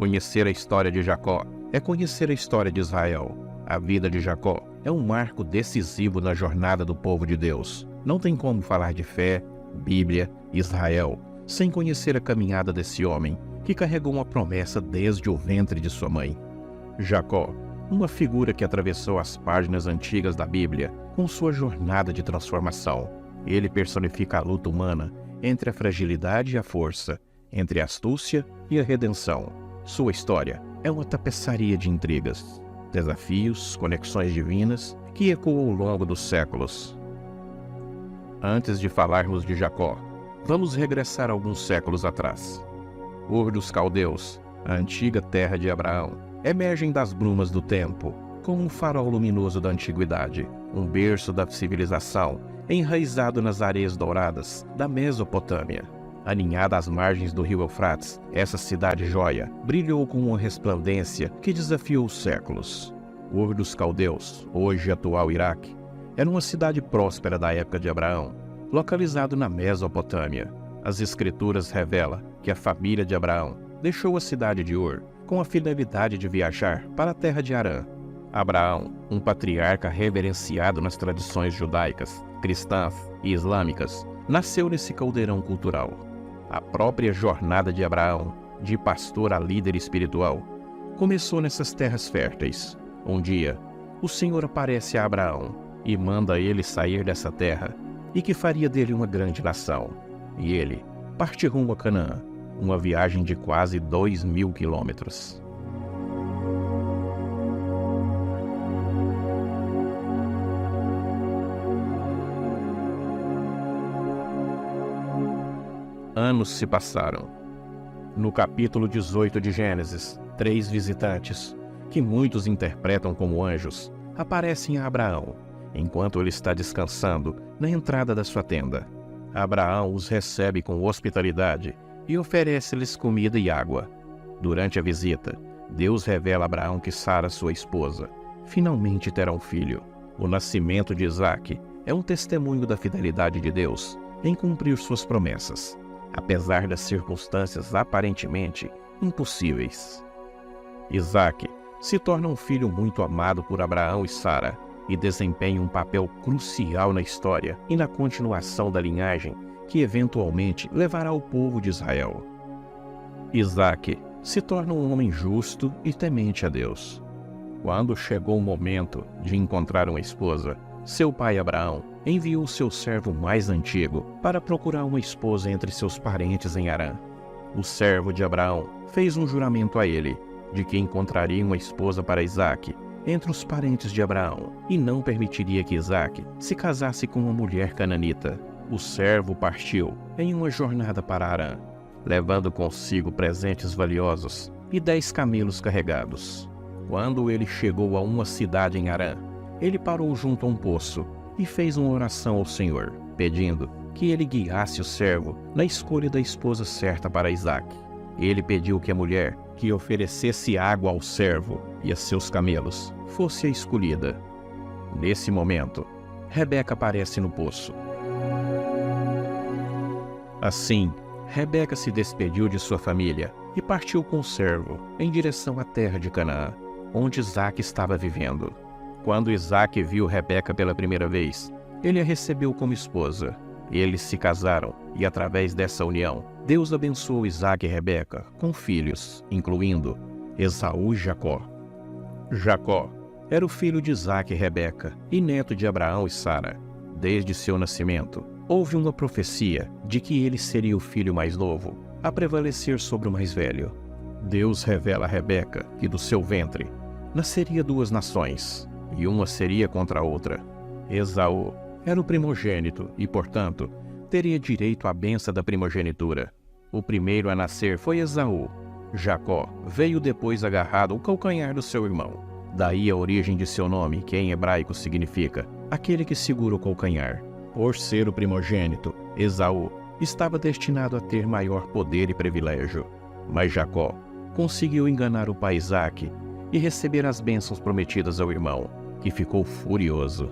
Conhecer a história de Jacó é conhecer a história de Israel. A vida de Jacó é um marco decisivo na jornada do povo de Deus. Não tem como falar de fé, Bíblia, Israel, sem conhecer a caminhada desse homem que carregou uma promessa desde o ventre de sua mãe. Jacó, uma figura que atravessou as páginas antigas da Bíblia com sua jornada de transformação. Ele personifica a luta humana entre a fragilidade e a força, entre a astúcia e a redenção. Sua história é uma tapeçaria de intrigas, desafios, conexões divinas que ecoam ao longo dos séculos. Antes de falarmos de Jacó, vamos regressar alguns séculos atrás. Ur dos Caldeus, a antiga terra de Abraão, emergem das brumas do tempo como um farol luminoso da antiguidade, um berço da civilização enraizado nas areias douradas da Mesopotâmia. Aninhada às margens do rio Eufrates, essa cidade-joia brilhou com uma resplandência que desafiou os séculos. Ur dos Caldeus, hoje atual Iraque, era uma cidade próspera da época de Abraão, localizado na Mesopotâmia. As escrituras revelam que a família de Abraão deixou a cidade de Ur com a finalidade de viajar para a terra de Harã. Abraão, um patriarca reverenciado nas tradições judaicas, cristãs e islâmicas, nasceu nesse caldeirão cultural. A própria jornada de Abraão, de pastor a líder espiritual, começou nessas terras férteis. Um dia, o Senhor aparece a Abraão e manda ele sair dessa terra e que faria dele uma grande nação. E ele parte rumo a Canaã, uma viagem de quase 2.000 quilômetros. Anos se passaram. No capítulo 18 de Gênesis, 3 visitantes, que muitos interpretam como anjos, aparecem a Abraão, enquanto ele está descansando na entrada da sua tenda. Abraão os recebe com hospitalidade e oferece-lhes comida e água. Durante a visita, Deus revela a Abraão que Sara, sua esposa, finalmente terá um filho. O nascimento de Isaque é um testemunho da fidelidade de Deus em cumprir suas promessas, apesar das circunstâncias aparentemente impossíveis. Isaque se torna um filho muito amado por Abraão e Sara e desempenha um papel crucial na história e na continuação da linhagem que eventualmente levará o povo de Israel. Isaque se torna um homem justo e temente a Deus. Quando chegou o momento de encontrar uma esposa, seu pai Abraão enviou seu servo mais antigo para procurar uma esposa entre seus parentes em Harã. O servo de Abraão fez um juramento a ele de que encontraria uma esposa para Isaque entre os parentes de Abraão e não permitiria que Isaque se casasse com uma mulher cananita. O servo partiu em uma jornada para Harã, levando consigo presentes valiosos e 10 camelos carregados. Quando ele chegou a uma cidade em Harã, ele parou junto a um poço e fez uma oração ao Senhor, pedindo que ele guiasse o servo na escolha da esposa certa para Isaque. Ele pediu que a mulher que oferecesse água ao servo e a seus camelos fosse a escolhida. Nesse momento, Rebeca aparece no poço. Assim, Rebeca se despediu de sua família e partiu com o servo em direção à terra de Canaã, onde Isaque estava vivendo. Quando Isaque viu Rebeca pela primeira vez, ele a recebeu como esposa. Eles se casaram e, através dessa união, Deus abençoou Isaque e Rebeca com filhos, incluindo Esaú e Jacó. Jacó era o filho de Isaque e Rebeca e neto de Abraão e Sara. Desde seu nascimento, houve uma profecia de que ele seria o filho mais novo a prevalecer sobre o mais velho. Deus revela a Rebeca que do seu ventre nasceria 2 nações, e uma seria contra a outra. Esaú era o primogênito e, portanto, teria direito à bênção da primogenitura. O primeiro a nascer foi Esaú. Jacó veio depois agarrado ao calcanhar do seu irmão. Daí a origem de seu nome, que em hebraico significa aquele que segura o calcanhar. Por ser o primogênito, Esaú estava destinado a ter maior poder e privilégio. Mas Jacó conseguiu enganar o pai Isaque e receber as bênçãos prometidas ao irmão, que ficou furioso.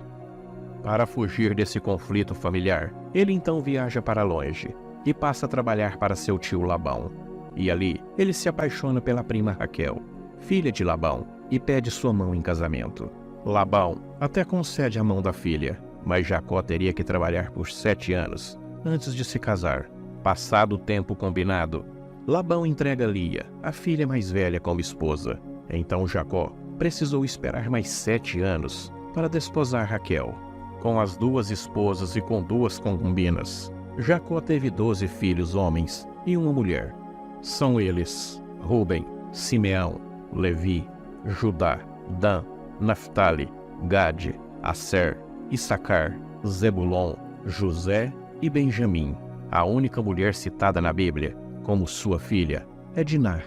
Para fugir desse conflito familiar, ele então viaja para longe e passa a trabalhar para seu tio Labão. e ali ele se apaixona pela prima Raquel, filha de Labão, e pede sua mão em casamento. Labão até concede a mão da filha, mas Jacó teria que trabalhar por 7 anos antes de se casar. Passado o tempo combinado, Labão entrega Lia, a filha mais velha, como esposa. Então Jacó precisou esperar mais 7 anos para desposar Raquel. Com as 2 esposas e com 2 concubinas, Jacó teve 12 filhos homens e uma mulher. São eles Ruben, Simeão, Levi, Judá, Dan, Naftali, Gade, Asser, Issacar, Zebulon, José e Benjamim. A única mulher citada na Bíblia como sua filha é Diná.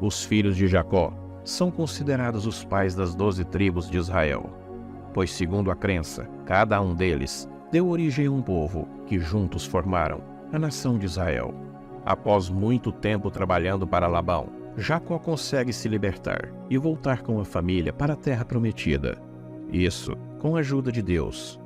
Os filhos de Jacó são considerados os pais das 12 tribos de Israel, pois, segundo a crença, cada um deles deu origem a um povo que juntos formaram a nação de Israel. Após muito tempo trabalhando para Labão, Jacó consegue se libertar e voltar com a família para a terra prometida. Isso com a ajuda de Deus.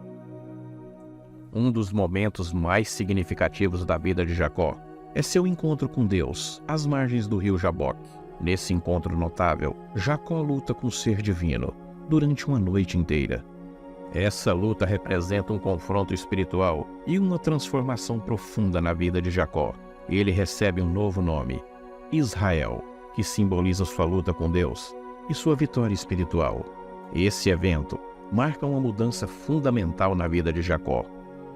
Um dos momentos mais significativos da vida de Jacó é seu encontro com Deus às margens do rio Jaboque. Nesse encontro notável, Jacó luta com o ser divino durante uma noite inteira. Essa luta representa um confronto espiritual e uma transformação profunda na vida de Jacó. Ele recebe um novo nome, Israel, que simboliza sua luta com Deus e sua vitória espiritual. Esse evento marca uma mudança fundamental na vida de Jacó,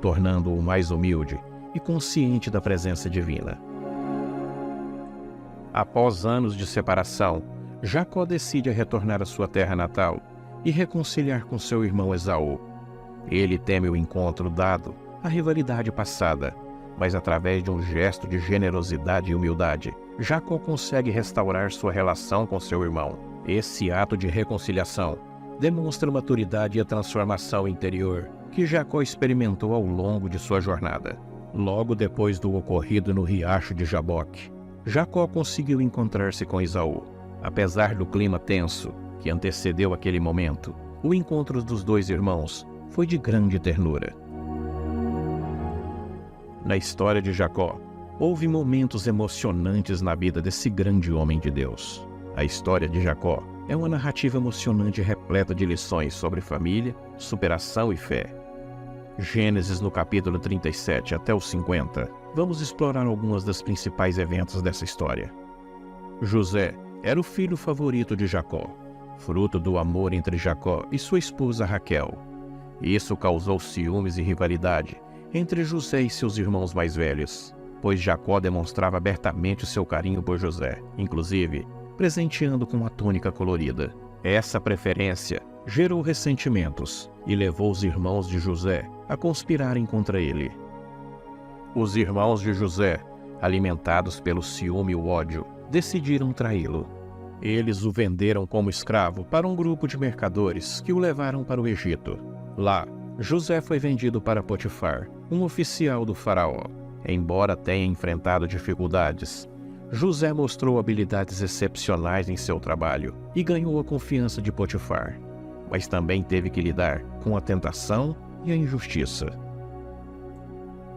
tornando-o mais humilde e consciente da presença divina. Após anos de separação, Jacó decide retornar à sua terra natal e reconciliar com seu irmão Esaú. Ele teme o encontro dado à rivalidade passada, mas através de um gesto de generosidade e humildade, Jacó consegue restaurar sua relação com seu irmão. Esse ato de reconciliação demonstra a maturidade e a transformação interior que Jacó experimentou ao longo de sua jornada. Logo depois do ocorrido no riacho de Jaboque, Jacó conseguiu encontrar-se com Esaú. Apesar do clima tenso que antecedeu aquele momento, o encontro dos 2 irmãos foi de grande ternura. Na história de Jacó, houve momentos emocionantes na vida desse grande homem de Deus. A história de Jacó é uma narrativa emocionante repleta de lições sobre família, superação e fé. Gênesis no capítulo 37 até o 50, vamos explorar alguns dos principais eventos dessa história. José era o filho favorito de Jacó, fruto do amor entre Jacó e sua esposa Raquel. Isso causou ciúmes e rivalidade entre José e seus irmãos mais velhos, pois Jacó demonstrava abertamente o seu carinho por José, inclusive presenteando com uma túnica colorida. Essa preferência gerou ressentimentos e levou os irmãos de José a conspirarem contra ele. Os irmãos de José, alimentados pelo ciúme e o ódio, decidiram traí-lo. Eles o venderam como escravo para um grupo de mercadores que o levaram para o Egito. Lá, José foi vendido para Potifar, um oficial do faraó. Embora tenha enfrentado dificuldades, José mostrou habilidades excepcionais em seu trabalho e ganhou a confiança de Potifar, mas também teve que lidar com a tentação e a injustiça.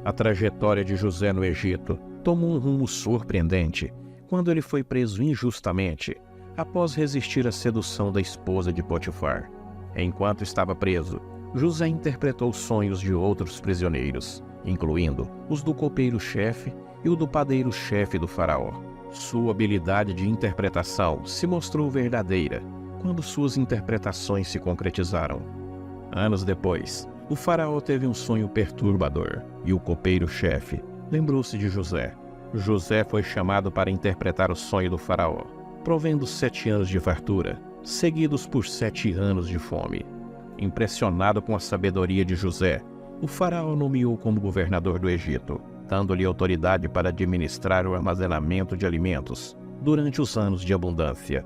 A trajetória de José no Egito tomou um rumo surpreendente quando ele foi preso injustamente após resistir à sedução da esposa de Potifar. Enquanto estava preso, José interpretou sonhos de outros prisioneiros, incluindo os do copeiro-chefe e o do padeiro-chefe do faraó. Sua habilidade de interpretação se mostrou verdadeira quando suas interpretações se concretizaram. Anos depois, o faraó teve um sonho perturbador e o copeiro-chefe lembrou-se de José. José foi chamado para interpretar o sonho do faraó, provendo 7 anos de fartura, seguidos por 7 anos de fome. Impressionado com a sabedoria de José, o faraó nomeou como governador do Egito, dando-lhe autoridade para administrar o armazenamento de alimentos durante os anos de abundância.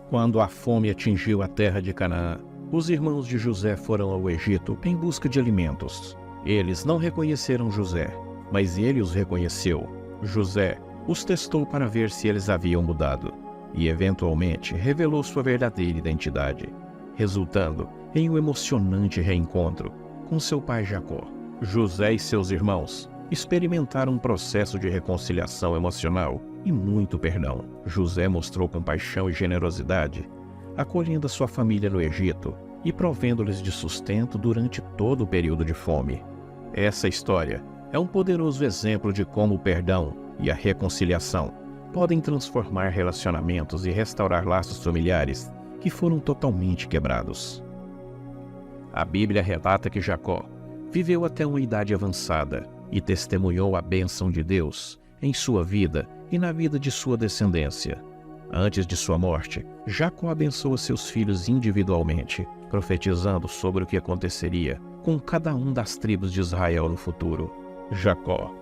Quando a fome atingiu a terra de Canaã, os irmãos de José foram ao Egito em busca de alimentos. Eles não reconheceram José, mas ele os reconheceu. José os testou para ver se eles haviam mudado e, eventualmente, revelou sua verdadeira identidade, resultando em um emocionante reencontro com seu pai Jacó. José e seus irmãos experimentaram um processo de reconciliação emocional e muito perdão. José mostrou compaixão e generosidade, acolhendo a sua família no Egito e provendo-lhes de sustento durante todo o período de fome. Essa história é um poderoso exemplo de como o perdão e a reconciliação podem transformar relacionamentos e restaurar laços familiares que foram totalmente quebrados. A Bíblia relata que Jacó viveu até uma idade avançada e testemunhou a bênção de Deus em sua vida e na vida de sua descendência. Antes de sua morte, Jacó abençoa seus filhos individualmente, profetizando sobre o que aconteceria com cada um das tribos de Israel no futuro. Jacó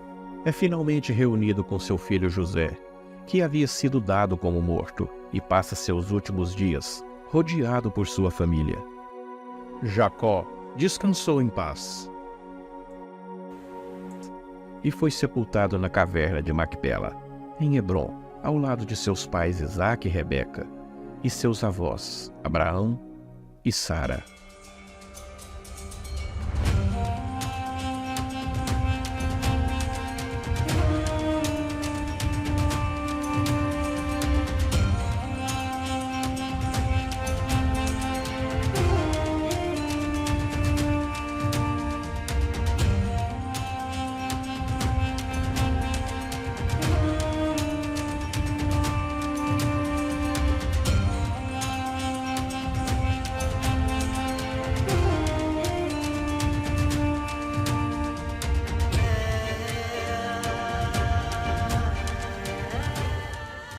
é finalmente reunido com seu filho José, que havia sido dado como morto, e passa seus últimos dias rodeado por sua família. Jacó descansou em paz e foi sepultado na caverna de Macpela, em Hebrom, ao lado de seus pais Isaque e Rebeca, e seus avós, Abraão e Sara.